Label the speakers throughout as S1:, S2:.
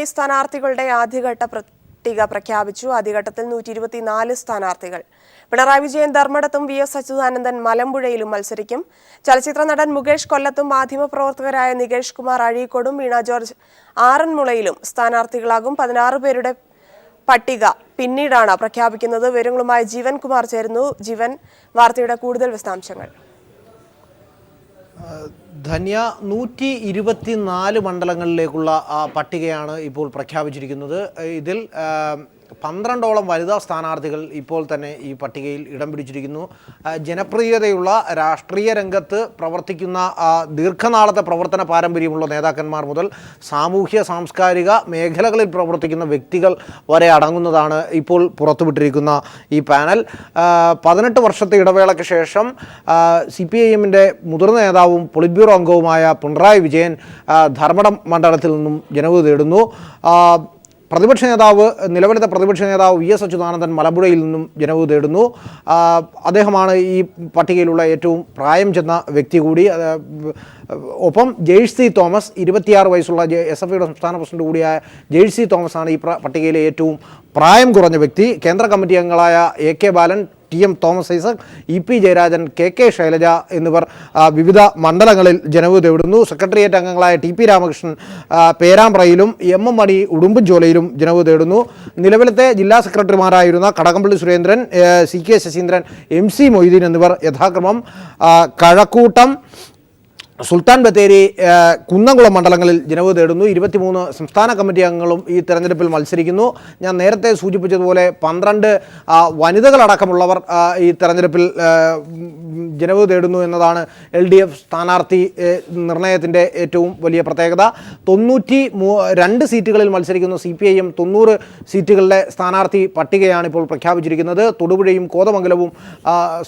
S1: മുന്നണി സ്ഥാനാർത്ഥികളുടെ ആദ്യഘട്ട പട്ടിക പ്രഖ്യാപിച്ചു. ആദ്യഘട്ടത്തിൽ 124 സ്ഥാനാർത്ഥികൾ. പിണറായി വിജയൻ ധർമ്മടത്തും വി.എസ്. അച്യുതാനന്ദൻ മലമ്പുഴയിലും മത്സരിക്കും. ചലച്ചിത്ര നടൻ മുകേഷ് കൊല്ലത്തും മാധ്യമപ്രവർത്തകരായ നികേഷ് കുമാർ അഴീക്കോടും വീണ ജോർജ് ആറന്മുളയിലും സ്ഥാനാർത്ഥികളാകും. 16 പേരുടെ പട്ടിക പിന്നീടാണ് പ്രഖ്യാപിക്കുന്നത്. വിവരങ്ങളുമായി ജീവൻ കുമാർ ചേരുന്നു. ജീവൻ, വാർത്തയുടെ കൂടുതൽ വിശദാംശങ്ങൾ.
S2: ധന്യ, 124 മണ്ഡലങ്ങളിലേക്കുള്ള പട്ടികയാണ് ഇപ്പോൾ പ്രഖ്യാപിച്ചിരിക്കുന്നത്. ഇതിൽ 12ഓളം വനിതാ സ്ഥാനാർത്ഥികൾ ഇപ്പോൾ തന്നെ ഈ പട്ടികയിൽ ഇടം പിടിച്ചിരിക്കുന്നു. ജനപ്രിയതയുള്ള രാഷ്ട്രീയ രംഗത്ത് പ്രവർത്തിക്കുന്ന ദീർഘനാളത്തെ പ്രവർത്തന പാരമ്പര്യമുള്ള നേതാക്കന്മാർ മുതൽ സാമൂഹ്യ സാംസ്കാരിക മേഖലകളിൽ പ്രവർത്തിക്കുന്ന വ്യക്തികൾ വരെ അടങ്ങുന്നതാണ് ഇപ്പോൾ പുറത്തുവിട്ടിരിക്കുന്ന ഈ പാനൽ. 18 വർഷത്തെ ഇടവേളയ്ക്ക് ശേഷം CPIM-ന്റെ മുതിർന്ന നേതാവും പൊളിറ്റ് ബ്യൂറോ അംഗവുമായ പിണറായി വിജയൻ ധർമ്മടം മണ്ഡലത്തിൽ നിന്നും ജനവിധി തേടുന്നു. നിലവിലത്തെ പ്രതിപക്ഷ നേതാവ് വി.എസ്. അച്യുതാനന്ദൻ മലമ്പുഴയിൽ നിന്നും ജനവിധി തേടുന്നു. അദ്ദേഹമാണ് ഈ പട്ടികയിലുള്ള ഏറ്റവും പ്രായം ചെന്ന വ്യക്തി കൂടി. ഒപ്പം ജെയ്സി തോമസ്, 26 വയസ്സുള്ള SFIയുടെ സംസ്ഥാന പ്രസിഡന്റ് കൂടിയായ ജെയ്സി തോമസ് ആണ് ഈ പട്ടികയിലെ ഏറ്റവും പ്രായം കുറഞ്ഞ വ്യക്തി. കേന്ദ്ര കമ്മിറ്റി അംഗങ്ങളായ AK ബാലൻ, TM Thomas Isaac, EP Jayarajan, KK Shailaja എന്നിവർ വിവിധ മണ്ഡലങ്ങളിൽ ജനവിധി തേടുന്നു. സെക്രട്ടേറിയറ്റ് അംഗങ്ങളായ TP രാമകൃഷ്ണൻ പേരാമ്പ്രയിലും MM മണി ഉടുമ്പൻചോലയിലും ജനവിധി തേടുന്നു. നിലവിലത്തെ ജില്ലാ സെക്രട്ടറിമാരായിരുന്ന കടകംപള്ളി സുരേന്ദ്രൻ, CK ശശീന്ദ്രൻ, MC മൊയ്തീൻ എന്നിവർ യഥാക്രമം കഴക്കൂട്ടം, സുൽത്താൻ ബത്തേരി, കുന്നംകുളം മണ്ഡലങ്ങളിൽ ജനവിധി തേടുന്നു. 23 സംസ്ഥാന കമ്മിറ്റി അംഗങ്ങളും ഈ തെരഞ്ഞെടുപ്പിൽ മത്സരിക്കുന്നു. ഞാൻ നേരത്തെ സൂചിപ്പിച്ചതുപോലെ 12 വനിതകളടക്കമുള്ളവർ ഈ തെരഞ്ഞെടുപ്പിൽ ജനവിധി തേടുന്നു എന്നതാണ് LDF സ്ഥാനാർത്ഥി നിർണയത്തിൻ്റെ ഏറ്റവും വലിയ പ്രത്യേകത. 92 സീറ്റുകളിൽ മത്സരിക്കുന്ന CPIM 90 സീറ്റുകളുടെ സ്ഥാനാർത്ഥി പട്ടികയാണ് ഇപ്പോൾ പ്രഖ്യാപിച്ചിരിക്കുന്നത്. തൊടുപുഴയും കോതമംഗലവും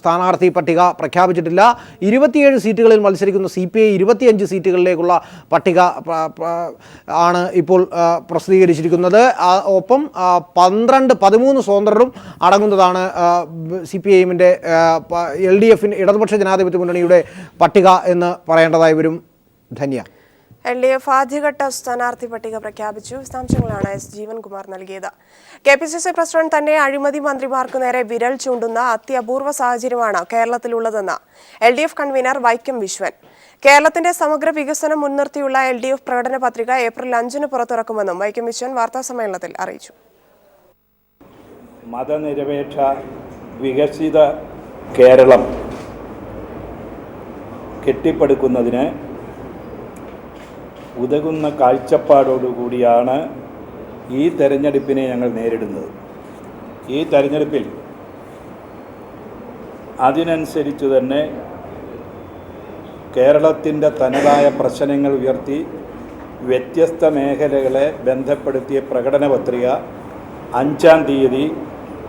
S2: സ്ഥാനാർത്ഥി പട്ടിക പ്രഖ്യാപിച്ചിട്ടില്ല. 27 സീറ്റുകളിൽ മത്സരിക്കുന്ന CPI 25 സീറ്റുകളിലേക്കുള്ള പട്ടിക ആണ് ഇപ്പോൾ പ്രസിദ്ധീകരിച്ചിരിക്കുന്നത്. ഒപ്പം 13 സ്വതന്ത്രരും അടങ്ങുന്നതാണ് CPIM-ന്റെ LDF ഇടതുപക്ഷ ജനാധിപത്യ മുന്നണിയുടെ പട്ടിക എന്ന് പറയേണ്ടതായി വരും. ധന്യ,
S1: LDF ആദ്യഘട്ട സ്ഥാനാർത്ഥി പട്ടിക പ്രഖ്യാപിച്ചു. വിശദാംശങ്ങളാണ് ജീവൻ കുമാർ നൽകിയത്. KPCC പ്രസിഡന്റ് തന്നെ അഴിമതി മന്ത്രിമാർക്ക് നേരെ വിരൽ ചൂണ്ടുന്ന അത്യപൂർവ സാഹചര്യമാണ് കേരളത്തിലുള്ളതെന്ന് LDF കൺവീനർ വൈക്കം വിശ്വൻ. കേരളത്തിന്റെ സമഗ്ര വികസനം മുൻനിർത്തിയുള്ള LDF പ്രകടന പത്രിക ഏപ്രിൽ 5-ന് പുറത്തിറക്കുമെന്നും വൈക്കം വിശ്വൻ വാർത്താസമ്മേളനത്തിൽ അറിയിച്ചു.
S3: മതനിരപേക്ഷ വികസിത കേരളം കെട്ടിപ്പടുക്കുന്നതിന് ഉതകുന്ന കാഴ്ചപ്പാടോടുകൂടിയാണ് ഈ തെരഞ്ഞെടുപ്പിനെ ഞങ്ങൾ നേരിടുന്നത്. ഈ തെരഞ്ഞെടുപ്പിൽ അതിനനുസരിച്ച് തന്നെ കേരളത്തിൻ്റെ തനതായ പ്രശ്നങ്ങൾ ഉയർത്തി വ്യത്യസ്ത മേഖലകളെ ബന്ധപ്പെടുത്തിയ പ്രകടന പത്രിക 5-ാം തീയതി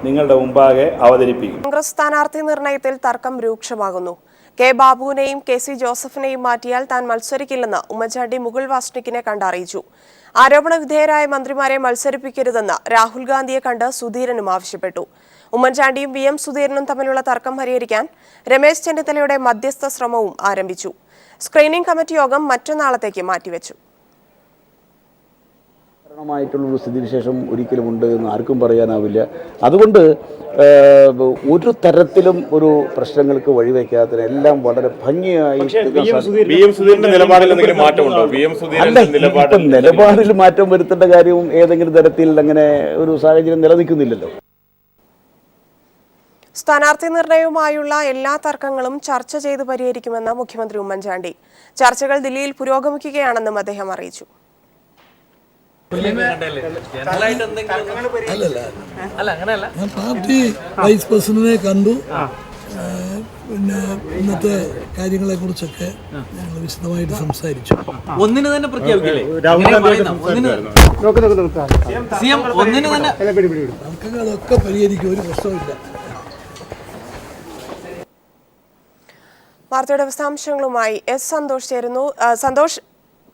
S3: നിങ്ങളുടെ മുമ്പാകെ അവതരിപ്പിക്കും.
S1: കോൺഗ്രസ് സ്ഥാനാർത്ഥി നിർണയത്തിൽ തർക്കം രൂക്ഷമാകുന്നു. K. ബാബുവിനെയും KC ജോസഫിനെയും മാറ്റിയാൽ താൻ മത്സരിക്കില്ലെന്ന് ഉമ്മൻചാണ്ടി മുകുൾ വാസ്നിക്കിനെ കണ്ടറിയിച്ചു. ആരോപണ വിധേയരായ മന്ത്രിമാരെ മത്സരിപ്പിക്കരുതെന്ന് രാഹുൽ ഗാന്ധിയെ കണ്ട് സുധീരനും ആവശ്യപ്പെട്ടു. ഉമ്മൻചാണ്ടിയും VM സുധീരനും തമ്മിലുള്ള തർക്കം പരിഹരിക്കാൻ രമേശ് ചെന്നിത്തലയുടെ മധ്യസ്ഥ ശ്രമവും ആരംഭിച്ചു. സ്ക്രീനിംഗ് കമ്മിറ്റി യോഗം മറ്റന്നാളത്തേക്ക് മാറ്റിവെച്ചു.
S4: ായിട്ടുള്ളൊരു സ്ഥിതിവിശേഷം ഒരിക്കലും ഉണ്ട് എന്ന് ആർക്കും പറയാനാവില്ല. അതുകൊണ്ട് ഒരു തരത്തിലും ഒരു പ്രശ്നങ്ങൾക്ക് വഴിവെക്കാത്ത എല്ലാം വളരെ ഭംഗിയായി നിലപാടിൽ മാറ്റം വരുത്തേണ്ട കാര്യവും ഏതെങ്കിലും തരത്തിൽ അങ്ങനെ ഒരു സാഹചര്യം നിലനിൽക്കുന്നില്ലല്ലോ.
S1: സ്ഥാനാർത്ഥി നിർണയവുമായുള്ള എല്ലാ തർക്കങ്ങളും ചർച്ച ചെയ്ത് പരിഹരിക്കുമെന്ന് മുഖ്യമന്ത്രി ഉമ്മൻചാണ്ടി. ചർച്ചകൾ ദില്ലിയിൽ പുരോഗമിക്കുകയാണെന്നും അദ്ദേഹം അറിയിച്ചു.
S5: ഞാൻ പാർട്ടി വൈസ് പ്രസിഡന്റിനെ കണ്ടു. പിന്നെ ഇന്നത്തെ കാര്യങ്ങളെ കുറിച്ചൊക്കെ ഞങ്ങൾ വിശദമായിട്ട് സംസാരിച്ചു.
S6: ഒന്നിന് തന്നെ
S5: തർക്കങ്ങളൊക്കെ പരിഹരിക്കും, ഒരു പ്രശ്നമില്ല.
S1: വാർത്തയുടെ വിശദാംശങ്ങളുമായി സന്തോഷ് ചേരുന്നു. സന്തോഷ്,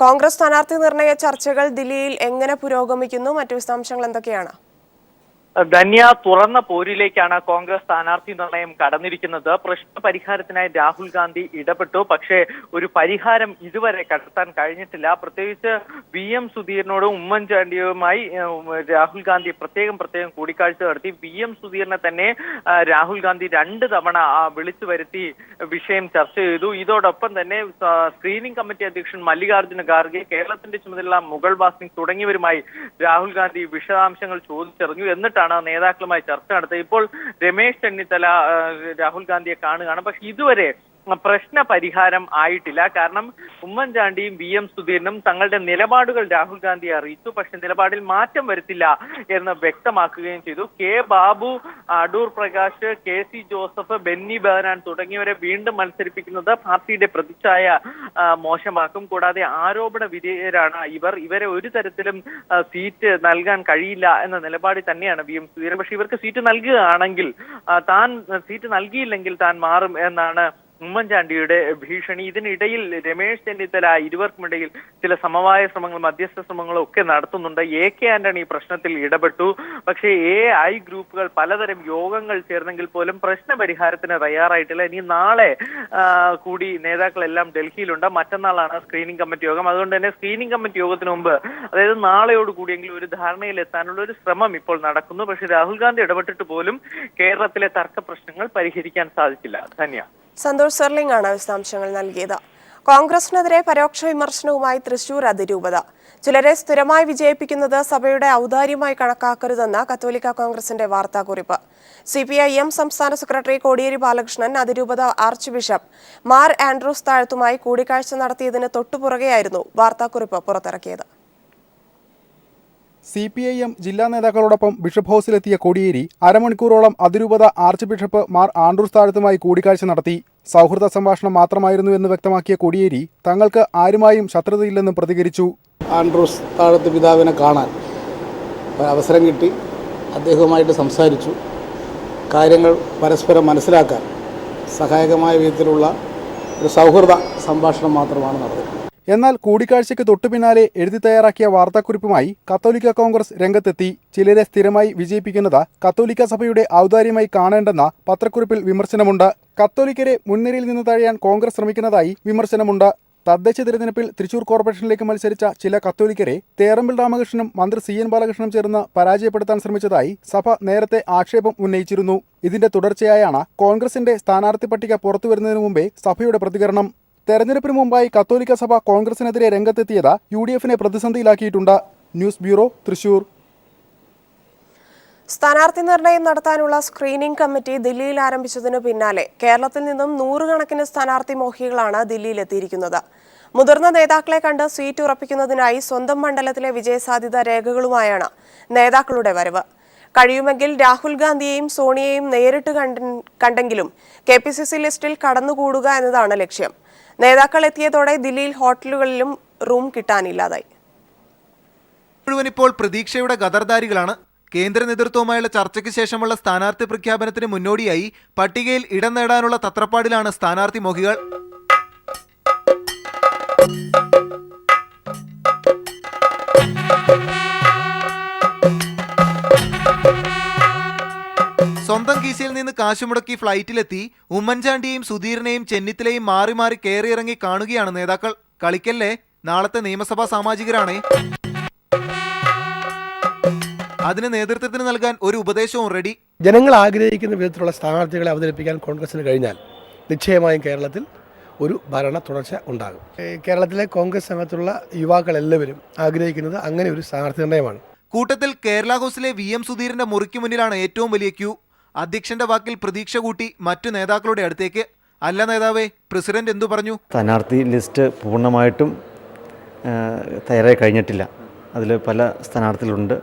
S1: കോൺഗ്രസ് സ്ഥാനാർത്ഥി നിർണയ ചർച്ചകൾ ദില്ലിയിൽ എങ്ങനെ പുരോഗമിക്കുന്നു? മറ്റു വിശദാംശങ്ങൾ എന്തൊക്കെയാണ്?
S6: ധന്യ, തുറന്ന പോരിലേക്കാണ് കോൺഗ്രസ് സ്ഥാനാർത്ഥി നിർണയം കടന്നിരിക്കുന്നത്. പ്രശ്ന പരിഹാരത്തിനായി രാഹുൽ ഗാന്ധി ഇടപെട്ടു. പക്ഷേ ഒരു പരിഹാരം ഇതുവരെ കണ്ടെത്താൻ കഴിഞ്ഞിട്ടില്ല. പ്രത്യേകിച്ച് VM സുധീരനോടും ഉമ്മൻചാണ്ടിയുമായി രാഹുൽ ഗാന്ധി പ്രത്യേകം കൂടിക്കാഴ്ച നടത്തി. VM സുധീരനെ തന്നെ രാഹുൽ ഗാന്ധി 2 തവണ വിളിച്ചു വരുത്തി വിഷയം ചർച്ച ചെയ്തു. ഇതോടൊപ്പം തന്നെ സ്ക്രീനിംഗ് കമ്മിറ്റി അധ്യക്ഷൻ മല്ലികാർജ്ജുന ഖാർഗെ, കേരളത്തിന്റെ ചുമതല മുകുൾ വാസ്നിക് തുടങ്ങിയവരുമായി രാഹുൽ ഗാന്ധി വിശദാംശങ്ങൾ ചോദിച്ചറിഞ്ഞു. എന്നിട്ടാണ് നേതാക്കളുമായി ചർച്ച നടത്തിയത്. ഇപ്പോൾ രമേശ് ചെന്നിത്തല രാഹുൽ ഗാന്ധിയെ കാണുകയാണ്. പക്ഷെ ഇതുവരെ പ്രശ്ന പരിഹാരം ആയിട്ടില്ല. കാരണം ഉമ്മൻചാണ്ടിയും VM സുധീരനും തങ്ങളുടെ നിലപാടുകൾ രാഹുൽ ഗാന്ധിയെ അറിയിച്ചു. പക്ഷെ നിലപാടിൽ മാറ്റം വരുത്തില്ല എന്ന് വ്യക്തമാക്കുകയും ചെയ്തു. K Babu, Adoor Prakash, KC Joseph, Benny Behanan തുടങ്ങിയവരെ വീണ്ടും മത്സരിപ്പിക്കുന്നത് പാർട്ടിയുടെ പ്രതിച്ഛായ മോശമാക്കും. കൂടാതെ ആരോപണ വിധേയരാണ് ഇവരെ ഒരു തരത്തിലും സീറ്റ് നൽകാൻ കഴിയില്ല എന്ന നിലപാടിൽ തന്നെയാണ് VM സുധീരൻ. പക്ഷെ ഇവർക്ക് സീറ്റ് നൽകുകയാണെങ്കിൽ താൻ സീറ്റ് നൽകിയില്ലെങ്കിൽ താൻ മാറും എന്നാണ് ഉമ്മൻചാണ്ടിയുടെ ഭീഷണി. ഇതിനിടയിൽ രമേശ് ചെന്നിത്തല ഇരുവർക്കുമിടയിൽ ചില സമവായ ശ്രമങ്ങളും മധ്യസ്ഥ ശ്രമങ്ങളും ഒക്കെ നടത്തുന്നുണ്ട്. AK ആന്റണി ഈ പ്രശ്നത്തിൽ ഇടപെട്ടു. പക്ഷേ AI ഗ്രൂപ്പുകൾ പലതരം യോഗങ്ങൾ ചേർന്നെങ്കിൽ പോലും പ്രശ്ന പരിഹാരത്തിന് തയ്യാറായിട്ടില്ല. ഇനി നാളെ കൂടി നേതാക്കളെല്ലാം ഡൽഹിയിലുണ്ട്. മറ്റന്നാളാണ് സ്ക്രീനിംഗ് കമ്മിറ്റി യോഗം. അതുകൊണ്ട് തന്നെ സ്ക്രീനിംഗ് കമ്മിറ്റി യോഗത്തിന് മുമ്പ്, അതായത് നാളെയോട് കൂടിയെങ്കിലും ഒരു ധാരണയിൽ എത്താനുള്ള ഒരു ശ്രമം ഇപ്പോൾ നടക്കുന്നു. പക്ഷേ രാഹുൽ ഗാന്ധി ഇടപെട്ടിട്ട് പോലും കേരളത്തിലെ തർക്ക പ്രശ്നങ്ങൾ പരിഹരിക്കാൻ സാധിച്ചില്ല. ധന്യ.
S1: സന്തോഷ് സെർലിംഗ് ആണ് വിശദാംശങ്ങൾ നൽകിയത്. കോൺഗ്രസിനെതിരെ പരോക്ഷ വിമർശനവുമായി തൃശൂർ അതിരൂപത. ചിലരെ സ്ഥിരമായി വിജയിപ്പിക്കുന്നത് സഭയുടെ ഔദാര്യമായി കണക്കാക്കരുതെന്ന് കത്തോലിക്ക കോൺഗ്രസിന്റെ വാർത്താക്കുറിപ്പ്. CPIM സംസ്ഥാന സെക്രട്ടറി കോടിയേരി ബാലകൃഷ്ണൻ അതിരൂപത ആർച്ച് ബിഷപ്പ് മാർ ആൻഡ്രൂസ് താഴത്തുമായി കൂടിക്കാഴ്ച നടത്തിയതിന് തൊട്ടുപുറകെയായിരുന്നു വാർത്താക്കുറിപ്പ് പുറത്തിറക്കിയത്.
S7: CPIM ജില്ലാ നേതാക്കളോടൊപ്പം ബിഷപ്പ് ഹൗസിലെത്തിയ കോടിയേരി അരമണിക്കൂറോളം അതിരൂപത ആർച്ച് ബിഷപ്പ് മാർ ആൻഡ്രൂസ് താഴത്തുമായി കൂടിക്കാഴ്ച നടത്തി. സൗഹൃദ സംഭാഷണം മാത്രമായിരുന്നു എന്ന് വ്യക്തമാക്കിയ കോടിയേരി തങ്ങൾക്ക് ആരുമായും ശത്രുതയില്ലെന്നും പ്രതികരിച്ചു.
S8: ആൻഡ്രൂസ് താഴത്ത് പിതാവിനെ കാണാൻ അവസരം കിട്ടി. അദ്ദേഹവുമായിട്ട് സംസാരിച്ചു. കാര്യങ്ങൾ പരസ്പരം മനസ്സിലാക്കാൻ സഹായകമായ വിധത്തിലുള്ള ഒരു സൗഹൃദ സംഭാഷണം മാത്രമാണ് നടന്നത്.
S7: എന്നാൽ കൂടിക്കാഴ്ചയ്ക്ക് തൊട്ടുപിന്നാലെ എഴുതി തയ്യാറാക്കിയ വാർത്താക്കുറിപ്പുമായി കത്തോലിക്ക കോൺഗ്രസ് രംഗത്തെത്തി. ചിലരെ സ്ഥിരമായി വിജയിപ്പിക്കുന്നത് കത്തോലിക്ക സഭയുടെ ഔദാര്യമായി കാണേണ്ടെന്ന പത്രക്കുറിപ്പിൽ വിമർശനമുണ്ട്. കത്തോലിക്കരെ മുൻനിരയിൽ നിന്ന് തഴയാൻ കോൺഗ്രസ് ശ്രമിക്കുന്നതായി വിമർശനമുണ്ട്. തദ്ദേശ തിരഞ്ഞെടുപ്പിൽ തൃശൂർ കോർപ്പറേഷനിലേക്ക് മത്സരിച്ച ചില കത്തോലിക്കരെ തേറമ്പിൽ രാമകൃഷ്ണനും മന്ത്രി CN ബാലകൃഷ്ണനും ചേർന്ന് പരാജയപ്പെടുത്താൻ ശ്രമിച്ചതായി സഭ നേരത്തെ ആക്ഷേപം ഉന്നയിച്ചിരുന്നു. ഇതിന്റെ തുടർച്ചയായാണ് കോൺഗ്രസിന്റെ സ്ഥാനാർത്ഥി പട്ടിക പുറത്തുവരുന്നതിനു മുമ്പേ സഭയുടെ പ്രതികരണം. തെരഞ്ഞെടുപ്പിന് മുമ്പായി കത്തോലിക്ക സഭ കോൺഗ്രസിനെതിരെ രംഗത്തെത്തിയത് UDFനെ പ്രതിസന്ധിയിലാക്കിയിട്ടുണ്ട്. News bureau, Thrissur.
S1: സ്ഥാനാർത്ഥി നിർണയം നടത്താനുള്ള സ്ക്രീനിംഗ് കമ്മിറ്റി ദില്ലിയിൽ ആരംഭിച്ചതിനു പിന്നാലെ കേരളത്തിൽ നിന്നും 100 കണക്കിന് സ്ഥാനാർത്ഥി മോഹികളാണ് ദില്ലിയിലെത്തിയിരിക്കുന്നത്. മുതിർന്ന നേതാക്കളെ കണ്ട് സീറ്റ് ഉറപ്പിക്കുന്നതിനായി സ്വന്തം മണ്ഡലത്തിലെ വിജയസാധ്യത രേഖകളുമായാണ് നേതാക്കളുടെ വരവ്. കഴിയുമെങ്കിൽ രാഹുൽ ഗാന്ധിയെയും സോണിയയെയും നേരിട്ട് കണ്ടെങ്കിലും KPCC ലിസ്റ്റിൽ കടന്നുകൂടുക എന്നതാണ് ലക്ഷ്യം. നേതാക്കൾ എത്തിയതോടെ ദില്ലിയിൽ ഹോട്ടലുകളിലും റൂം കിട്ടാനില്ലാതായി.
S9: ഇപ്പോൾ പ്രതീക്ഷയുടെ ഗദർധാരികളാണ്. കേന്ദ്ര നേതൃത്വവുമായുള്ള ചർച്ചയ്ക്ക് ശേഷമുള്ള സ്ഥാനാർത്ഥി പ്രഖ്യാപനത്തിന് മുന്നോടിയായി പട്ടികയിൽ ഇടം നേടാനുള്ള തത്രപ്പാടിലാണ് സ്ഥാനാർത്ഥി മോഹികൾ. സ്വന്തം കീശയിൽ നിന്ന് കാശുമുടക്കി ഫ്ലൈറ്റിലെത്തി ഉമ്മൻചാണ്ടിയെയും സുധീരനെയും ചെന്നിത്തലയും മാറി മാറി കയറിയിറങ്ങി കാണുകയാണ് നേതാക്കൾ. കളിക്കല്ലേ, നാളത്തെ നിയമസഭാ സാമാജികരാണേ. അതിന് നേതൃത്വത്തിന് നൽകാൻ ഒരു ഉപദേശവും റെഡി.
S5: ജനങ്ങൾ ആഗ്രഹിക്കുന്ന വിധത്തിലുള്ള സ്ഥാനാർത്ഥികളെ അവതരിപ്പിക്കാൻ കോൺഗ്രസിന് കഴിഞ്ഞാൽ നിശ്ചയമായും കേരളത്തിൽ ഒരു ഭരണ തുടർച്ച ഉണ്ടാകും. കേരളത്തിലെ കോൺഗ്രസ് അംഗത്തുള്ള യുവാക്കളെല്ലാവരും ആഗ്രഹിക്കുന്നത് അങ്ങനെ ഒരു സ്ഥാനാർത്ഥി നിർണയമാണ്.
S9: കൂട്ടത്തിൽ കേരള ഹൗസിലെ VM സുധീരന്റെ മുറിക്ക് മുന്നിലാണ് ഏറ്റവും വലിയ ക്യൂ. അധ്യക്ഷന്റെ വാക്കിൽ പ്രതീക്ഷ കൂട്ടി മറ്റു നേതാക്കളുടെ അടുത്തേക്ക്. അല്ല നേതാവേ, പ്രസിഡന്റ് എന്തു പറഞ്ഞു?
S10: സ്ഥാനാർത്ഥി ലിസ്റ്റ് പൂർണ്ണമായിട്ടും തയ്യാറായി കഴിഞ്ഞിട്ടില്ല. അതിൽ പല സ്ഥാനാർത്ഥികളുണ്ട്.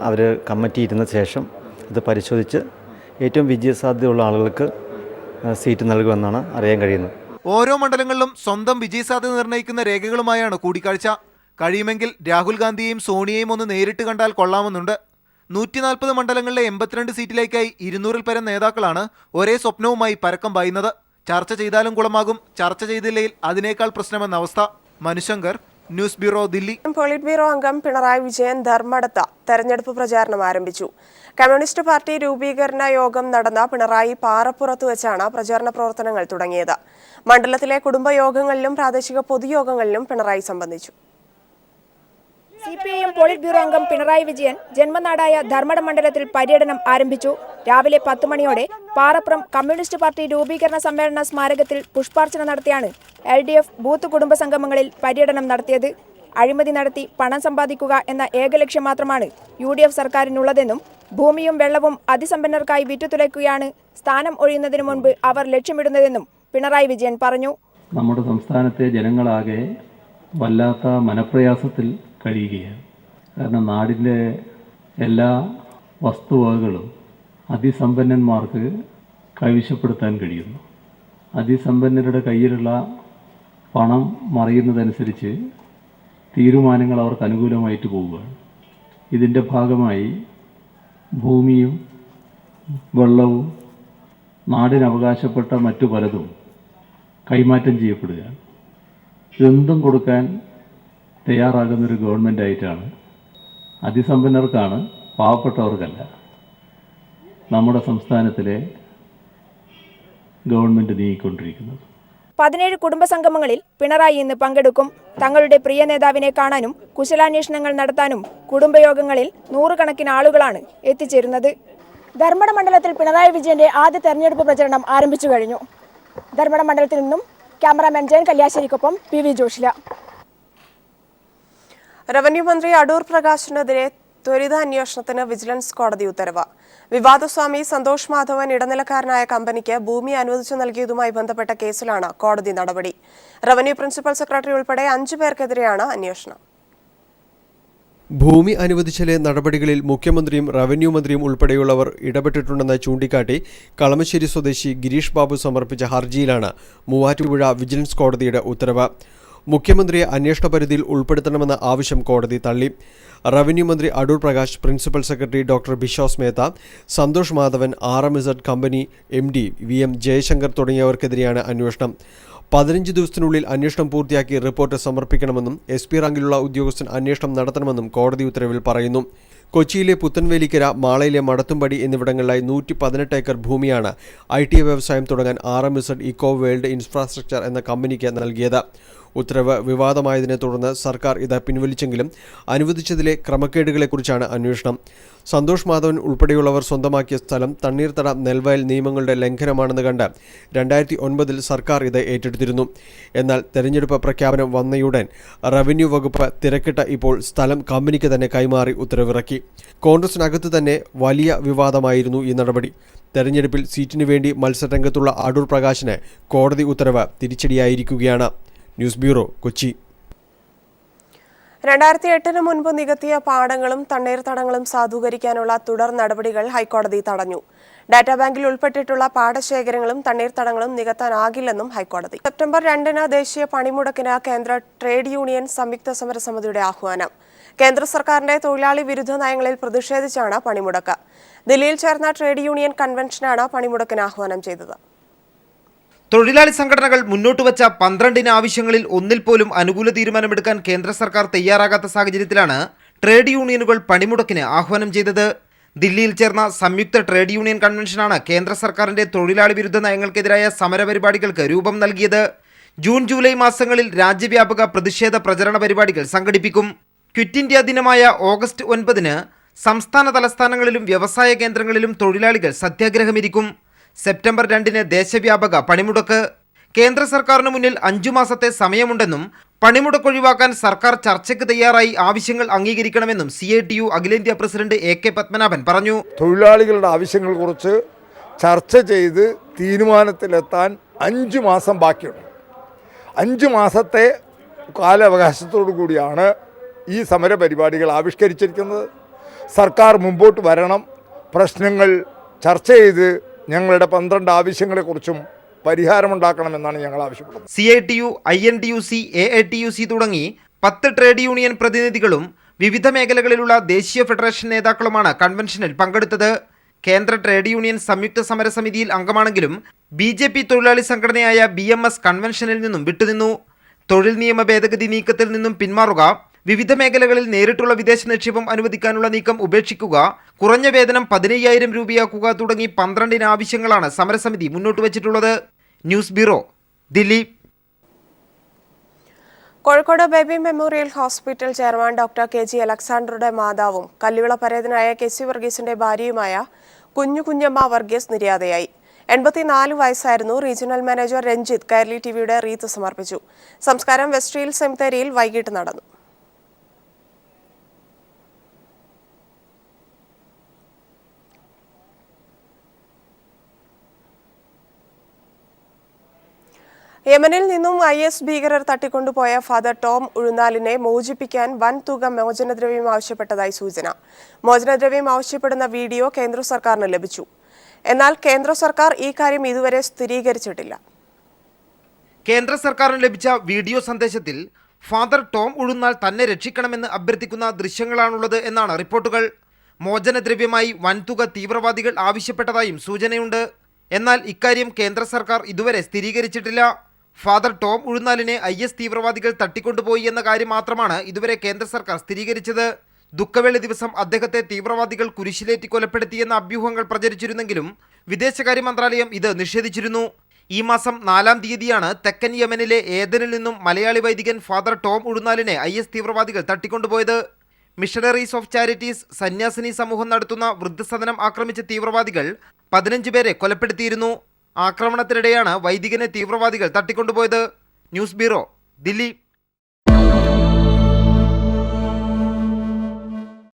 S10: അവർ കമ്മിറ്റി ഇരുന്ന ശേഷം ഇത് പരിശോധിച്ച് ഏറ്റവും വിജയസാധ്യതയുള്ള ആളുകൾക്ക് സീറ്റ് നൽകുമെന്നാണ് അറിയാൻ കഴിയുന്നത്.
S9: ഓരോ മണ്ഡലങ്ങളിലും സ്വന്തം വിജയസാധ്യത നിർണ്ണയിക്കുന്ന രേഖകളുമായാണ് കൂടിക്കാഴ്ച. കഴിയുമെങ്കിൽ രാഹുൽ ഗാന്ധിയെയും സോണിയയും ഒന്ന് നേരിട്ട് കണ്ടാൽ കൊള്ളാമെന്നുണ്ട്. 140 മണ്ഡലങ്ങളിലെ 82 സീറ്റിലേക്കായി 200-ൽ പരം നേതാക്കളാണ് ഒരേ സ്വപ്നവുമായി പരക്കം പായുന്നത്. ചർച്ച ചെയ്താലും കുളമാകും, ചർച്ച ചെയ്തില്ലെങ്കിൽ അതിനേക്കാൾ പ്രശ്നമെന്ന അവസ്ഥ. Manushankar, news bureau, Delhi.
S1: Polit bureau അംഗം പിണറായി വിജയൻ ധർമ്മടത്ത് തെരഞ്ഞെടുപ്പ് പ്രചാരണം ആരംഭിച്ചു. കമ്മ്യൂണിസ്റ്റ് പാർട്ടി രൂപീകരണ യോഗം നടന്ന പിണറായി പാറപ്പുറത്ത് വെച്ചാണ് പ്രചാരണ പ്രവർത്തനങ്ങൾ തുടങ്ങിയത്. മണ്ഡലത്തിലെ കുടുംബയോഗങ്ങളിലും പ്രാദേശിക പൊതുയോഗങ്ങളിലും പിണറായി സംബന്ധിച്ചു.
S11: CPIM പോളിറ്റ് ബ്യൂറോ അംഗം പിണറായി വിജയൻ ജന്മനാടായ ധർമ്മടം മണ്ഡലത്തിൽ പര്യടനം ആരംഭിച്ചു. രാവിലെ 10 മണിയോടെ പാറപ്പുറം കമ്മ്യൂണിസ്റ്റ് പാർട്ടി രൂപീകരണ സമ്മേളന സ്മാരകത്തിൽ പുഷ്പാർച്ചന നടത്തിയാണ് LDF ബൂത്ത് കുടുംബ സംഗമങ്ങളിൽ പര്യടനം നടത്തിയത്. അഴിമതി നടത്തി പണം സമ്പാദിക്കുക എന്ന ഏകലക്ഷ്യം മാത്രമാണ് UDF സർക്കാരിനുള്ളതെന്നും ഭൂമിയും വെള്ളവും അതിസമ്പന്നർക്കായി വിറ്റുതുലയ്ക്കുകയാണ് സ്ഥാനം ഒഴിയുന്നതിനു മുൻപ് അവർ ലക്ഷ്യമിടുന്നതെന്നും പിണറായി വിജയൻ പറഞ്ഞു.
S12: നമ്മുടെ സംസ്ഥാനത്തെ ജനങ്ങളാകെ വല്ലാത്ത മനപ്രയാസത്തിൽ കഴിയുകയാണ്. കാരണം നാടിൻ്റെ എല്ലാ വസ്തുവകകളും അതിസമ്പന്നന്മാർക്ക് കൈവശപ്പെടുത്താൻ കഴിയുന്നു. അതിസമ്പന്നരുടെ കയ്യിലുള്ള പണം മറിയുന്നതനുസരിച്ച് തീരുമാനങ്ങൾ അവർക്ക് അനുകൂലമായിട്ട് പോവുകയാണ്. ഇതിൻ്റെ ഭാഗമായി ഭൂമിയും വെള്ളവും നാടിന് അവകാശപ്പെട്ട മറ്റു പലതും കൈമാറ്റം ചെയ്യപ്പെടുകയാണ്. ഇതെന്തും കൊടുക്കാൻ തയ്യാറാകുന്നൊരു ഗവൺമെൻറ്റായിട്ടാണ് അതിസമ്പന്നർക്കാണ്, പാവപ്പെട്ടവർക്കല്ല, നമ്മുടെ സംസ്ഥാനത്തിലെ ഗവൺമെൻറ് നീങ്ങിക്കൊണ്ടിരിക്കുന്നത്.
S11: 17 കുടുംബ സംഗമങ്ങളിൽ പിണറായി ഇന്ന് പങ്കെടുക്കും. തങ്ങളുടെ പ്രിയ നേതാവിനെ കാണാനും കുശലാന്വേഷണങ്ങൾ നടത്താനും കുടുംബയോഗങ്ങളിൽ 100 കണക്കിന് ആളുകളാണ് എത്തിച്ചേരുന്നത്. ധർമ്മട മണ്ഡലത്തിൽ പിണറായി വിജയന്റെ ആദ്യ തെരഞ്ഞെടുപ്പ് പ്രചരണം ആരംഭിച്ചു കഴിഞ്ഞു. ധർമ്മട മണ്ഡലത്തിൽ നിന്നും ക്യാമറാമാൻ ജയൻ കല്യാശ്ശേരിക്കൊപ്പം PV ജോഷില.
S1: റവന്യൂ മന്ത്രി അടൂർ പ്രകാശിനെതിരെ ത്വരിത അന്വേഷണത്തിന് വിജിലൻസ് കോടതി ഉത്തരവ്. വിവാദസ്വാമി സന്തോഷ് മാധവൻ ഇടനിലക്കാരനായ കമ്പനിക്ക് ഭൂമി അനുവദിച്ചു നൽകിയതുമായി ബന്ധപ്പെട്ട കേസിലാണ് കോടതി നടപടി. റവന്യൂ പ്രിൻസിപ്പൽ സെക്രട്ടറി ഉൾപ്പെടെ 5 പേർക്കെതിരെയാണ് അന്വേഷണം.
S13: ഭൂമി അനുവദിച്ചിലെ നടപടികളിൽ മുഖ്യമന്ത്രിയും റവന്യൂ മന്ത്രിയും ഉൾപ്പെടെയുള്ളവർ ഇടപെട്ടിട്ടുണ്ടെന്ന് ചൂണ്ടിക്കാട്ടി കളമശ്ശേരി സ്വദേശി ഗിരീഷ് ബാബു സമർപ്പിച്ച ഹർജിയിലാണ് മൂവാറ്റുപുഴ വിജിലൻസ് കോടതിയുടെ ഉത്തരവ്. മുഖ്യമന്ത്രിയെ അന്വേഷണ പരിധിയിൽ ഉൾപ്പെടുത്തണമെന്ന ആവശ്യം കോടതി തള്ളി. റവന്യൂ മന്ത്രി Adoor Prakash, principal secretary doctor Biswas Mehta, Santhosh Madhavan, RMZ company MD VM Jayashankar തുടങ്ങിയവർക്കെതിരെയാണ് അന്വേഷണം. 15 ദിവസത്തിനുള്ളിൽ അന്വേഷണം പൂർത്തിയാക്കി റിപ്പോർട്ട് സമർപ്പിക്കണമെന്നും SP റാങ്കിലുള്ള ഉദ്യോഗസ്ഥൻ അന്വേഷണം നടത്തണമെന്നും കോടതി ഉത്തരവിൽ പറയുന്നു. കൊച്ചിയിലെ പുത്തൻവേലിക്കര, മാളയിലെ മടത്തുംപടി എന്നിവിടങ്ങളിലായി 118 ഏക്കർ ഭൂമിയാണ് IT വ്യവസായം തുടങ്ങാൻ RMZ ഇക്കോ വേൾഡ് ഇൻഫ്രാസ്ട്രക്ചർ എന്ന കമ്പനിക്ക് നൽകിയത്. ഉത്തരവ് വിവാദമായതിനെ തുടർന്ന് സർക്കാർ ഇത് പിൻവലിച്ചെങ്കിലും അനുവദിച്ചതിലെ ക്രമക്കേടുകളെക്കുറിച്ചാണ് അന്വേഷണം. സന്തോഷ് മാധവൻ ഉൾപ്പെടെയുള്ളവർ സ്വന്തമാക്കിയ സ്ഥലം തണ്ണീർത്തട നെൽവയൽ നിയമങ്ങളുടെ ലംഘനമാണെന്ന് കണ്ട് 2009 സർക്കാർ ഇത് ഏറ്റെടുത്തിരുന്നു. എന്നാൽ തെരഞ്ഞെടുപ്പ് പ്രഖ്യാപനം വന്നയുടൻ റവന്യൂ വകുപ്പ് തിരക്കിട്ട ഇപ്പോൾ സ്ഥലം കമ്പനിക്ക് തന്നെ കൈമാറി ഉത്തരവിറക്കി. കോൺഗ്രസിനകത്ത് തന്നെ വലിയ വിവാദമായിരുന്നു ഈ നടപടി. തെരഞ്ഞെടുപ്പിൽ സീറ്റിനു വേണ്ടി മത്സരരംഗത്തുള്ള അടൂർ പ്രകാശിന് കോടതി ഉത്തരവ് തിരിച്ചടിയായിരിക്കുകയാണ്. News bureau, Kochi.
S1: 2008 മുൻപ് നികത്തിയ പാടങ്ങളും തണ്ണീർത്തടങ്ങളും സാധൂകരിക്കാനുള്ള തുടർ നടപടികൾ ഹൈക്കോടതി തടഞ്ഞു. ഡാറ്റാ ബാങ്കിൽ ഉൾപ്പെട്ടിട്ടുള്ള പാടശേഖരങ്ങളും തണ്ണീർത്തടങ്ങളും നികത്താനാകില്ലെന്നും ഹൈക്കോടതി. സെപ്റ്റംബർ 2 ദേശീയ പണിമുടക്കിന് കേന്ദ്ര ട്രേഡ് യൂണിയൻ സംയുക്ത സമരസമിതിയുടെ ആഹ്വാനം. കേന്ദ്ര സർക്കാരിന്റെ തൊഴിലാളി വിരുദ്ധ നയങ്ങളിൽ പ്രതിഷേധിച്ചാണ് പണിമുടക്ക്. ദില്ലിയിൽ ചേർന്ന ട്രേഡ് യൂണിയൻ കൺവെൻഷനാണ് പണിമുടക്കിന് ആഹ്വാനം ചെയ്തത്.
S9: തൊഴിലാളി സംഘടനകൾ മുന്നോട്ടുവച്ച 12 ആവശ്യങ്ങളിൽ ഒന്നിൽ പോലും അനുകൂല തീരുമാനമെടുക്കാൻ കേന്ദ്ര സർക്കാർ തയ്യാറാകാത്ത സാഹചര്യത്തിലാണ് ട്രേഡ് യൂണിയനുകൾ പണിമുടക്കിന് ആഹ്വാനം ചെയ്തത്. ദില്ലിയിൽ ചേർന്ന സംയുക്ത ട്രേഡ് യൂണിയൻ കൺവെൻഷനാണ് കേന്ദ്ര സർക്കാരിന്റെ തൊഴിലാളി വിരുദ്ധ നയങ്ങൾക്കെതിരായ സമരപരിപാടികൾക്ക് രൂപം നൽകിയത്. ജൂൺ ജൂലൈ മാസങ്ങളിൽ രാജ്യവ്യാപക പ്രതിഷേധ പ്രചരണ പരിപാടികൾ സംഘടിപ്പിക്കും. ക്വിറ്റ് ഇന്ത്യ ദിനമായ ഓഗസ്റ്റ് 9 സംസ്ഥാന തലസ്ഥാനങ്ങളിലും വ്യവസായ കേന്ദ്രങ്ങളിലും തൊഴിലാളികൾ സത്യാഗ്രഹമിരിക്കും. സെപ്റ്റംബർ 2 ദേശവ്യാപക പണിമുടക്ക്. കേന്ദ്ര സർക്കാരിന് മുന്നിൽ 5 മാസത്തെ സമയമുണ്ടെന്നും പണിമുടക്ക് ഒഴിവാക്കാൻ സർക്കാർ ചർച്ചയ്ക്ക് തയ്യാറായി ആവശ്യങ്ങൾ അംഗീകരിക്കണമെന്നും CITU അഖിലേന്ത്യാ പ്രസിഡന്റ് AK പത്മനാഭൻ പറഞ്ഞു.
S14: തൊഴിലാളികളുടെ ആവശ്യങ്ങളെക്കുറിച്ച് ചർച്ച ചെയ്ത് തീരുമാനത്തിലെത്താൻ 5 മാസം ബാക്കിയുണ്ട്. 5 മാസത്തെ കാലാവകാശത്തോടു കൂടിയാണ് ഈ സമരപരിപാടികൾ ആവിഷ്കരിച്ചിരിക്കുന്നത്. സർക്കാർ മുമ്പോട്ട് വരണം, പ്രശ്നങ്ങൾ ചർച്ച ചെയ്ത് ഞങ്ങളുടെ 12 ആവശ്യങ്ങളെക്കുറിച്ചും പരിഹാരമുണ്ടാക്കണമെന്നാണ് ഞങ്ങൾ ആവശ്യപ്പെടുന്നത്.
S9: CITU, INTUC, AITUC തുടങ്ങി 10 ട്രേഡ് യൂണിയൻ പ്രതിനിധികളും വിവിധ മേഖലകളിലുള്ള ദേശീയ ഫെഡറേഷൻ നേതാക്കളുമാണ് കൺവെൻഷനിൽ പങ്കെടുത്തത്. കേന്ദ്ര ട്രേഡ് യൂണിയൻ സംയുക്ത സമരസമിതിയിൽ അംഗമാണെങ്കിലും BJP തൊഴിലാളി സംഘടനയായ BMS കൺവെൻഷനിൽ നിന്നും വിട്ടുനിന്നു. തൊഴിൽ നിയമ ഭേദഗതി നീക്കത്തിൽ നിന്നും പിന്മാറുക, വിവിധ മേഖലകളിൽ നേരിട്ടുള്ള വിദേശ നിക്ഷേപം അനുവദിക്കാനുള്ള നീക്കം ഉപേക്ഷിക്കുക, കുറഞ്ഞ വേതനം 15,000 രൂപയാക്കുക തുടങ്ങി 12 ആവശ്യങ്ങളാണ് സമരസമിതി മുന്നോട്ട് വച്ചിട്ടുള്ളത്. News bureau, Delhi.
S1: Kozhikode Baby Memorial Hospital chairman doctor KG അലക്സാണ്ടറുടെ മാതാവും കല്ലുവിള പരേതനായ KC വർഗീസിന്റെ ഭാര്യയുമായ കുഞ്ഞമ്മ വർഗീസ് നിര്യാതയായി. 84 വയസ്സായിരുന്നു. റീജിയണൽ മാനേജർ രഞ്ജിത്ത് കൈരളി ടിവിയുടെ റീത്ത് സമർപ്പിച്ചു. സംസ്കാരം വെസ്റ്റ് ഹിൽ സെമിത്തേരിയിൽ വൈകിട്ട് നടന്നു. യമനിൽ നിന്നും IS ഭീകരർ തട്ടിക്കൊണ്ടുപോയ ഫാദർ ടോം ഉഴുന്നാലിനെ മോചിപ്പിക്കാൻ വൻ തുക മോചനദ്രവ്യം ആവശ്യപ്പെട്ടതായി സൂചന. മോചനദ്രവ്യം ആവശ്യപ്പെടുന്ന വീഡിയോ കേന്ദ്ര സർക്കാരിന് ലഭിച്ചു. എന്നാൽ കേന്ദ്ര സർക്കാർ ഈ കാര്യം ഇതുവരെ സ്ഥിരീകരിച്ചിട്ടില്ല.
S9: കേന്ദ്ര സർക്കാരിന് ലഭിച്ച വീഡിയോ സന്ദേശത്തിൽ ഫാദർ ടോം ഉഴുന്നാൽ തന്നെ രക്ഷിക്കണമെന്ന് അഭ്യർത്ഥിക്കുന്ന ദൃശ്യങ്ങളാണുള്ളത് എന്നാണ് റിപ്പോർട്ടുകൾ. മോചനദ്രവ്യമായി വൻതുക തീവ്രവാദികൾ ആവശ്യപ്പെട്ടതായും സൂചനയുണ്ട്. എന്നാൽ ഇക്കാര്യം കേന്ദ്ര സർക്കാർ ഇതുവരെ സ്ഥിരീകരിച്ചിട്ടില്ല. ഫാദർ ടോം ഉഴുന്നാലിനെ IS തീവ്രവാദികൾ തട്ടിക്കൊണ്ടുപോയി എന്ന കാര്യം മാത്രമാണ് ഇതുവരെ കേന്ദ്ര സർക്കാർ സ്ഥിരീകരിച്ചത്. ദുഃഖവെള്ളി ദിവസം അദ്ദേഹത്തെ തീവ്രവാദികൾ കുരിശിലേറ്റി കൊലപ്പെടുത്തിയെന്ന അഭ്യൂഹങ്ങൾ പ്രചരിച്ചിരുന്നെങ്കിലും വിദേശകാര്യ മന്ത്രാലയം ഇത് നിഷേധിച്ചിരുന്നു. ഈ മാസം 4-ാം തീയതിയാണ് തെക്കൻ യമനിലെ ഏദനിൽ നിന്നും മലയാളി വൈദികൻ ഫാദർ ടോം ഉഴുന്നാലിനെ IS തീവ്രവാദികൾ തട്ടിക്കൊണ്ടുപോയത്. മിഷണറീസ് ഓഫ് ചാരിറ്റീസ് സന്യാസിനി സമൂഹം നടത്തുന്ന വൃദ്ധസദനം ആക്രമിച്ച തീവ്രവാദികൾ 15 പേരെ കൊലപ്പെടുത്തിയിരുന്നു. ആക്രമണത്തിനിടെയാണ് വൈദികനെ തീവ്രവാദികൾ തട്ടിക്കൊണ്ടുപോയത്. News bureau, Delhi.